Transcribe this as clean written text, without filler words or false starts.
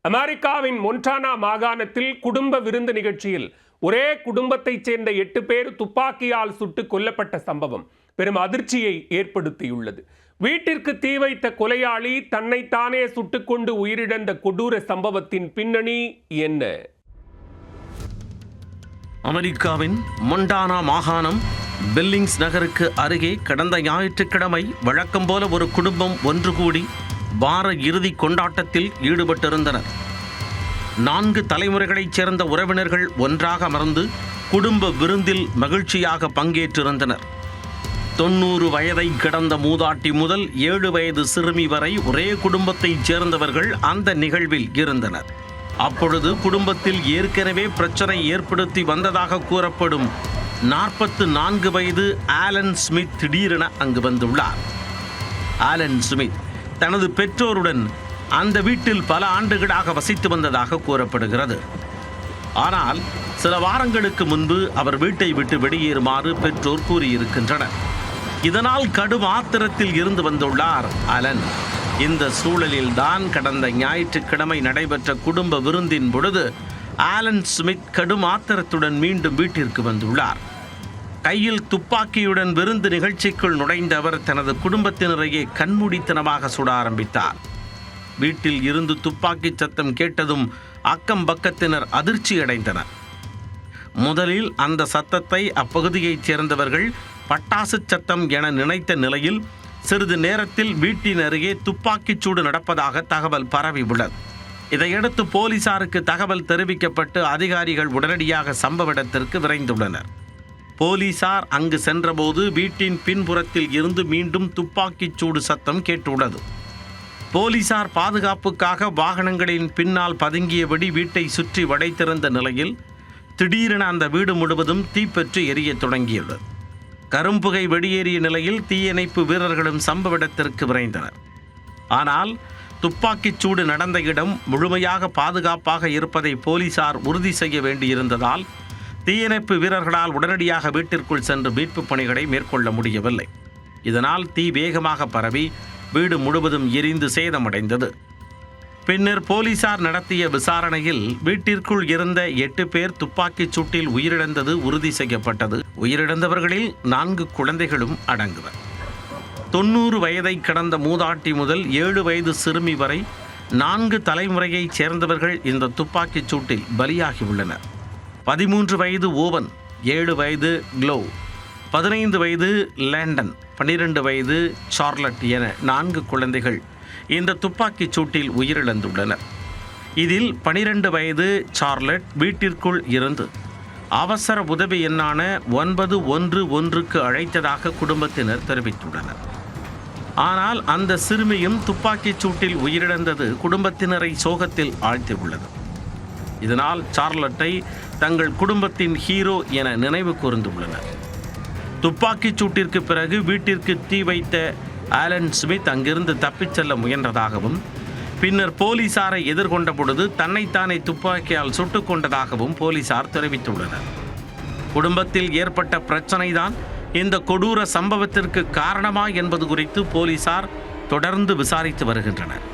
அமெரிக்காவின் மொன்டானா மாகாணத்தில் குடும்ப விருந்து நிகழ்ச்சியில் ஒரே குடும்பத்தைச் சேர்ந்த 8 பேர் துப்பாக்கியால் சுட்டுக் கொல்லப்பட்ட சம்பவம் பெரும் அதிர்ச்சியை ஏற்படுத்தியுள்ளது. வீட்டிற்கு தீ வைத்த கொலையாளி தன்னைத்தானே சுட்டுக்கொண்டு உயிரிழந்த கொடூர சம்பவத்தின் பின்னணி என்ன? அமெரிக்காவின் மொன்டானா மாகாணம் பில்லிங்ஸ் நகருக்கு அருகே கடந்த ஞாயிற்றுக்கிழமை வழக்கம் போல ஒரு குடும்பம் ஒன்று கூடி வார இறுதி கொண்டாட்டத்தில் ஈடுபட்டிருந்தனர். 4 தலைமுறைகளைச் சேர்ந்த உறவினர்கள் ஒன்றாக அமர்ந்து குடும்ப விருந்தில் மகிழ்ச்சியாக பங்கேற்றிருந்தனர். 90 வயதை கடந்த மூதாட்டி முதல் 7 வயது சிறுமி வரை ஒரே குடும்பத்தைச் சேர்ந்தவர்கள் அந்த நிகழ்வில் இருந்தனர். அப்பொழுது குடும்பத்தில் ஏற்கனவே பிரச்சனை ஏற்படுத்தி வந்ததாக கூறப்படும் 44 வயது ஆலன் ஸ்மித் திடீரென அங்கு வந்துள்ளார். ஆலன் ஸ்மித் தனது பெற்றோருடன் அந்த வீட்டில் பல ஆண்டுகளாக வசித்து வந்ததாக கூறப்படுகிறது. ஆனால் சில வாரங்களுக்கு முன்பு அவர் வீட்டை விட்டு வெளியேறுமாறு பெற்றோர் கூறியிருக்கின்றனர். இதனால் கடும் ஆத்திரத்தில் இருந்து வந்துள்ளார் ஆலன். இந்த சூழலில்தான் கடந்த ஞாயிற்றுக்கிழமை நடைபெற்ற குடும்ப விருந்தின் பொழுது ஆலன் ஸ்மித் கடும் ஆத்திரத்துடன் மீண்டும் வீட்டிற்கு வந்துள்ளார். கையில் துப்பாக்கியுடன் விருந்து நிகழ்ச்சிக்குள் நுழைந்த அவர் தனது குடும்பத்தினரையே கண்மூடித்தனமாக சுட ஆரம்பித்தார். வீட்டில் இருந்து துப்பாக்கி சத்தம் கேட்டதும் அக்கம் பக்கத்தினர் அதிர்ச்சி அடைந்தனர். முதலில் அந்த சத்தத்தை அப்பகுதியைச் சேர்ந்தவர்கள் பட்டாசு சத்தம் என நினைத்த நிலையில் சிறிது நேரத்தில் வீட்டின் அருகே துப்பாக்கிச்சூடு நடப்பதாக தகவல் பரவி உள்ளது. இதையடுத்து போலீசாருக்கு தகவல் தெரிவிக்கப்பட்டு அதிகாரிகள் உடனடியாக சம்பவ இடத்திற்கு விரைந்துள்ளனர். போலீசார் அங்கு சென்றபோது வீட்டின் பின்புறத்தில் இருந்து மீண்டும் துப்பாக்கிச்சூடு சத்தம் கேட்டுள்ளது. போலீசார் பாதுகாப்புக்காக வாகனங்களின் பின்னால் பதுங்கியபடி வீட்டை சுற்றி வளைத்திருந்த நிலையில் திடீரென அந்த வீடு முழுவதும் தீப்பற்றி எரியத் தொடங்கியுள்ளது. கரும்புகை வெளியேறிய நிலையில் தீயணைப்பு வீரர்களும் சம்பவ இடத்திற்கு விரைந்தனர். ஆனால் துப்பாக்கிச்சூடு நடந்த இடம் முழுமையாக பாதுகாப்பாக இருப்பதை போலீசார் உறுதி செய்ய வேண்டியிருந்ததால் தீயணைப்பு வீரர்களால் உடனடியாக வீட்டிற்குள் சென்று மீட்புப் பணிகளை மேற்கொள்ள முடியவில்லை. இதனால் தீ வேகமாக பரவி வீடு முழுவதும் எரிந்து சேதமடைந்தது. பின்னர் போலீசார் நடத்திய விசாரணையில் வீட்டிற்குள் இருந்த 8 பேர் துப்பாக்கிச் சூட்டில் உயிரிழந்தது உறுதி செய்யப்பட்டது. உயிரிழந்தவர்களில் 4 குழந்தைகளும் அடங்குவர். 90 வயதை கடந்த மூதாட்டி முதல் 7 வயது சிறுமி வரை 4 தலைமுறையைச் சேர்ந்தவர்கள் இந்த துப்பாக்கிச் சூட்டில் பலியாகியுள்ளனர். 13 வயது ஓவன், 7 வயது க்ளோ, 15 வயது லேண்டன், 12 வயது சார்லட் என 4 குழந்தைகள் இந்த துப்பாக்கிச் சூட்டில் உயிரிழந்துள்ளனர். இதில் 12 வயது சார்லட் வீட்டிற்குள் இருந்து அவசர உதவி எண்ணான 911க்கு அழைத்ததாக குடும்பத்தினர் தெரிவித்துள்ளனர். ஆனால் அந்த சிறுமியும் துப்பாக்கிச் சூட்டில் உயிரிழந்தது குடும்பத்தினரை சோகத்தில் ஆழ்த்தியுள்ளது. இதனால் சார்லட்டை தங்கள் குடும்பத்தின் ஹீரோ என நினைவு கூர்ந்துள்ளனர். துப்பாக்கிச் சூட்டிற்கு பிறகு வீட்டிற்கு தீ வைத்த ஆலன் ஸ்மித் அங்கிருந்து தப்பிச் செல்ல முயன்றதாகவும் பின்னர் போலீசாரை எதிர்கொண்ட பொழுது தன்னைத்தானே துப்பாக்கியால் சுட்டுக் கொண்டதாகவும் போலீசார் தெரிவித்துள்ளனர். குடும்பத்தில் ஏற்பட்ட பிரச்சனைதான் இந்த கொடூர சம்பவத்திற்கு காரணமா என்பது குறித்து போலீசார் தொடர்ந்து விசாரித்து வருகின்றனர்.